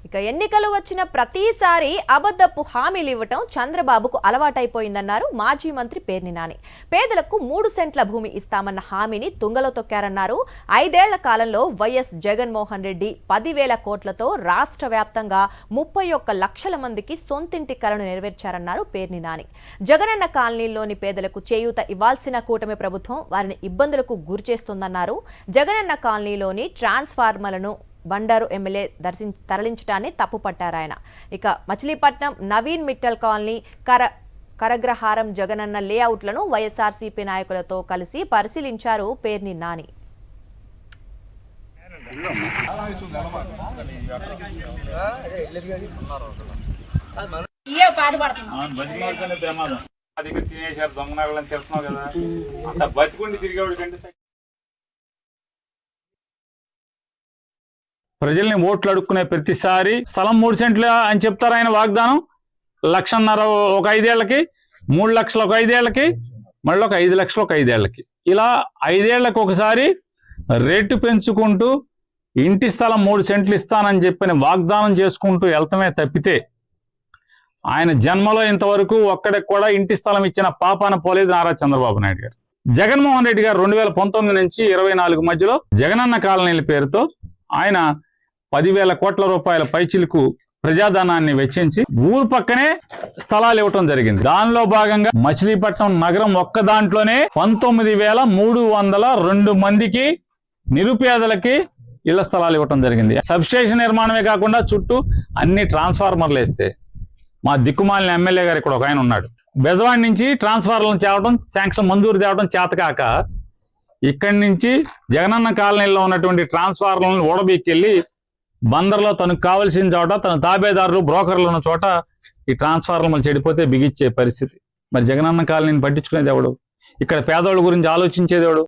ఇక ఎన్నికలు వచ్చిన ప్రతిసారి అబద్ధపు హామీలు ఇవ్వటం చంద్రబాబుకు అలవాటైపోయిందన్నారు మాజీ మంత్రి పేర్ని నాని. పేదలకు 3 సెంట్ల భూమి ఇస్తామన్న హామీని తుంగలో తొక్కారన్నారు. 5 ఏళ్ల కాలంలో వైఎస్ జగన్మోహన్ రెడ్డి 10,000 కోట్లతో రాష్ట్ర వ్యాప్తంగా 31 లక్షల మందికి సొంతింటి కలను నెరవేర్చారన్నారు పేర్ని నాని. జగనన్న కాలనీలోని పేదలకు చేయూత ఇవ్వాల్సిన కూటమి ప్రభుత్వం వారిని ఇబ్బందులకు గురిచేస్తోందన్నారు. జగనన్న కాలనీలోని ట్రాన్స్ఫార్మర్లను బండారు ఎమ్మెల్యే తరలించడాన్ని తప్పుపట్టారాయన. ఇక మచిలీపట్నం నవీన్ మిట్టల్ కాలనీ కరగ్రహారం జగనన్న లేఅవుట్లను వైఎస్ఆర్సీపీ నాయకులతో కలిసి పరిశీలించారు పేర్ని నాని. ప్రజల్ని ఓట్లు అడుక్కునే ప్రతిసారి స్థలం 3 సెంట్లు అని చెప్తారు. ఆయన వాగ్దానం 1,50,000 ఒక 5 ఏళ్లకి, 3 లక్షలు ఒక 5 ఏళ్లకి, మళ్ళీ ఒక 5 లక్షలు ఒక 5 ఏళ్లకి, ఇలా 5 ఏళ్లకు ఒకసారి రేటు పెంచుకుంటూ ఇంటి స్థలం 3 సెంట్లు ఇస్తానని చెప్పని వాగ్దానం చేసుకుంటూ వెళ్తమే తప్పితే ఆయన జన్మలో ఇంతవరకు ఒక్కడికి కూడా ఇంటి స్థలం ఇచ్చిన పాపాన పోలేదు నారా చంద్రబాబు నాయుడు గారు. జగన్మోహన్ రెడ్డి గారు 2019 నుంచి 24 మధ్యలో జగనన్న కాలనీల పేరుతో ఆయన 10,000 కోట్ల రూపాయల పైచిలకు ప్రజాధనాన్ని వెచ్చించి ఊరు పక్కనే స్థలాలు ఇవ్వటం జరిగింది. దానిలో భాగంగా మచిలీపట్నం నగరం ఒక్క దాంట్లోనే 19,302 మందికి నిరుపేదలకి ఇళ్ల స్థలాలు ఇవ్వటం జరిగింది. సబ్స్టేషన్ నిర్మాణమే కాకుండా చుట్టూ అన్ని ట్రాన్స్ఫార్మర్లు వేస్తే మా దిక్కుమాలిన ఎమ్మెల్యే గారు ఇక్కడ ఒక ఆయన ఉన్నాడు. బెజవాడి నుంచి ట్రాన్స్ఫార్మర్లను తేవడం, శాంక్షన్ మంజూరు తేవడం చేతకాక ఇక్కడి నుంచి జగనన్న కాలనీలో ఉన్నటువంటి ట్రాన్స్ఫార్మర్లను ఓడబీక్కెళ్ళి బందర్లో తనకు కావలసిన చోట తన తాబేదారులు బ్రోకర్లు ఉన్న చోట ఈ ట్రాన్స్ఫార్మర్లు చెడిపోతే బిగిచ్చే పరిస్థితి. మరి జగనన్న కాలనీని పట్టించుకునేది ఎవడు? ఇక్కడ పేదోళ్ళ గురించి ఆలోచించేది ఎవడు?